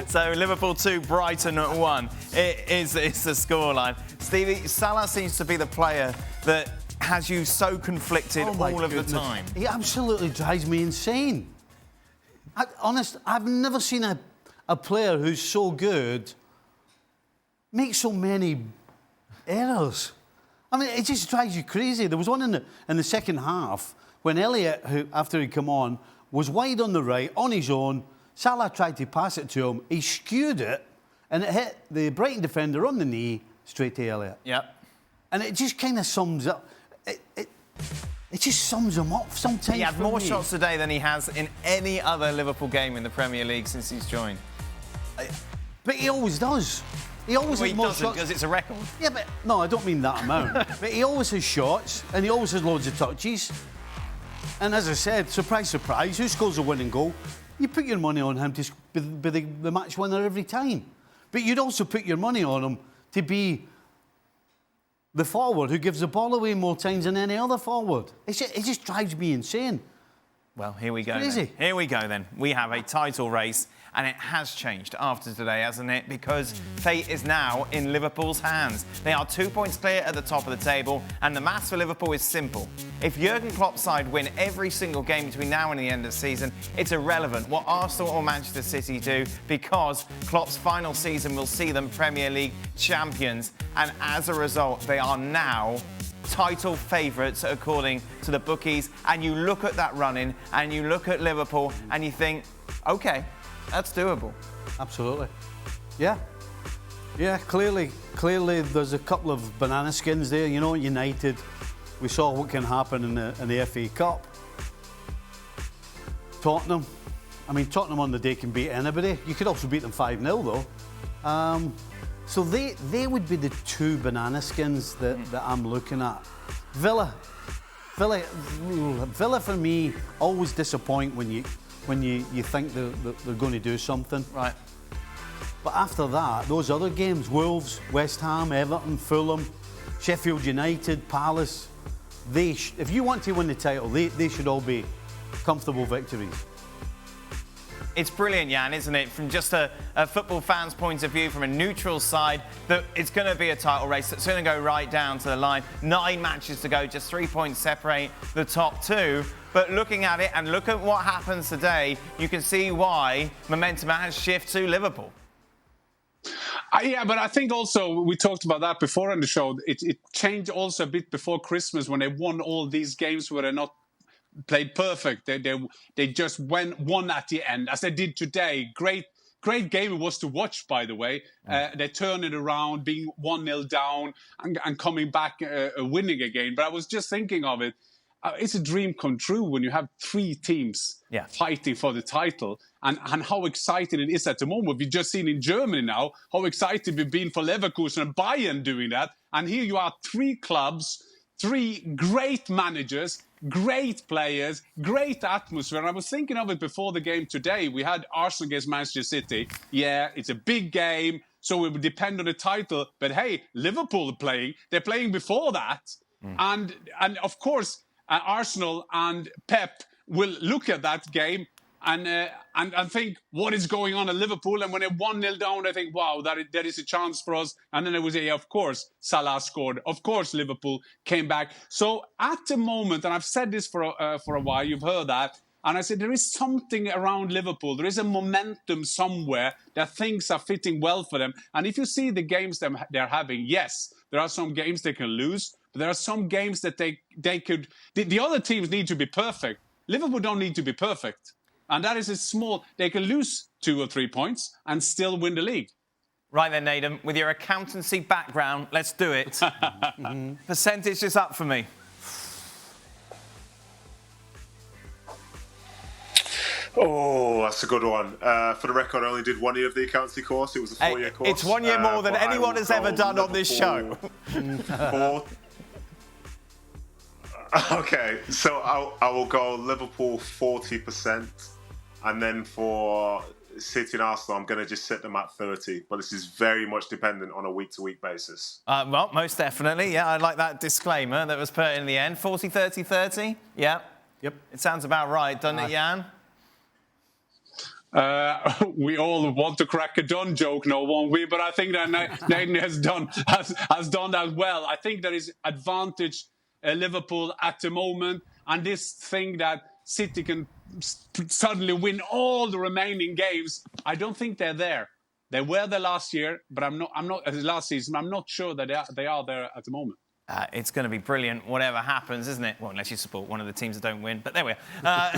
So Liverpool 2, Brighton 1. It's the scoreline. Stevie, Salah seems to be the player that has you so conflicted all of the time. He absolutely drives me insane. I've never seen a player who's so good make so many errors. I mean, it just drives you crazy. There was one in the second half when Elliott, who after he'd come on, was wide on the right, on his own. Salah tried to pass it to him. He skewed it, and it hit the Brighton defender on the knee, straight to Elliott. Yep. And it just kind of sums up... It just sums him up sometimes. He had more shots today than he has in any other Liverpool game in the Premier League since he's joined. But he always does. He always has more shots. Because it's a record. Yeah, but... No, I don't mean that amount. But he always has shots, and he always has loads of touches. And as I said, surprise, surprise, who scores a winning goal? You put your money on him to be the match winner every time. But you'd also put your money on him to be the forward who gives the ball away more times than any other forward. It just drives me insane. Well, here we go. Crazy. Then. Here we go then. We have a title race, and it has changed after today, hasn't it? Because fate is now in Liverpool's hands. They are 2 points clear at the top of the table, and the maths for Liverpool is simple. If Jurgen Klopp's side win every single game between now and the end of the season, it's irrelevant what Arsenal or Manchester City do, because Klopp's final season will see them Premier League champions, and as a result, they are now title favourites according to the bookies. And you look at that running and you look at Liverpool and you think, OK, that's doable. Absolutely. Yeah. Yeah, clearly there's a couple of banana skins there. You know, United, we saw what can happen in the FA Cup. Tottenham, I mean, Tottenham on the day can beat anybody. You could also beat them 5-0 though. So they would be the two banana skins that I'm looking at. Villa for me always disappoint when you think they're going to do something. Right. But after that, those other games, Wolves, West Ham, Everton, Fulham, Sheffield United, Palace, if you want to win the title, they should all be comfortable victories. It's brilliant, Jan, isn't it? From just a football fan's point of view, from a neutral side, that it's going to be a title race that's going to go right down to the line. 9 matches to go, just 3 points separate the top two. But looking at it and look at what happens today, you can see why momentum has shifted to Liverpool. Yeah, but I think also, we talked about that before on the show, it changed also a bit before Christmas when they won all these games where they're not played perfect. They just won at the end, as they did today. Great game it was to watch, by the way. They turned it around, being 1-0 down and coming back winning again. But I was just thinking of it. It's a dream come true when you have 3 teams fighting for the title, and how exciting it is at the moment. We've just seen in Germany now how excited we've been for Leverkusen and Bayern doing that. And here you are, 3 clubs, 3 great managers, great players, great atmosphere. And I was thinking of it before the game today. We had Arsenal against Manchester City. Yeah, it's a big game, so it would depend on the title. But hey, Liverpool are playing. They're playing before that. And of course, Arsenal and Pep will look at that game and think, what is going on at Liverpool? And when they're 1-0 down, they think, wow, that is a chance for us. And then it was, of course, Salah scored. Of course, Liverpool came back. So at the moment, and I've said this for a while, you've heard that, and I said there is something around Liverpool. There is a momentum somewhere that things are fitting well for them. And if you see the games they're having, yes, there are some games they can lose, but there are some games that they could... The other teams need to be perfect. Liverpool don't need to be perfect. And that is a small... They can lose 2 or 3 points and still win the league. Right then, Nathan, with your accountancy background, let's do it. Percentage is up for me. Oh, that's a good one. For the record, I only did 1 year of the accountancy course. It was a 4-year course. It's 1 year more than anyone has ever done on this show. Okay, so I will go Liverpool 40%, and then for City and Arsenal, I'm going to just set them at 30. But this is very much dependent on a week-to-week basis. Well, most definitely. Yeah, I like that disclaimer that was put in the end. 40, 30, 30. Yeah. Yep. It sounds about right, doesn't it, Jan? We all want to crack a Don joke, no, won't we? But I think that Nathan has done that well. I think there is advantage Liverpool at the moment, and this thing that City can suddenly win all the remaining games. I don't think they're there. They were there last year, but I'm not last season. I'm not sure that they are there at the moment. It's going to be brilliant, whatever happens, isn't it? Well, unless you support one of the teams that don't win. But there we are.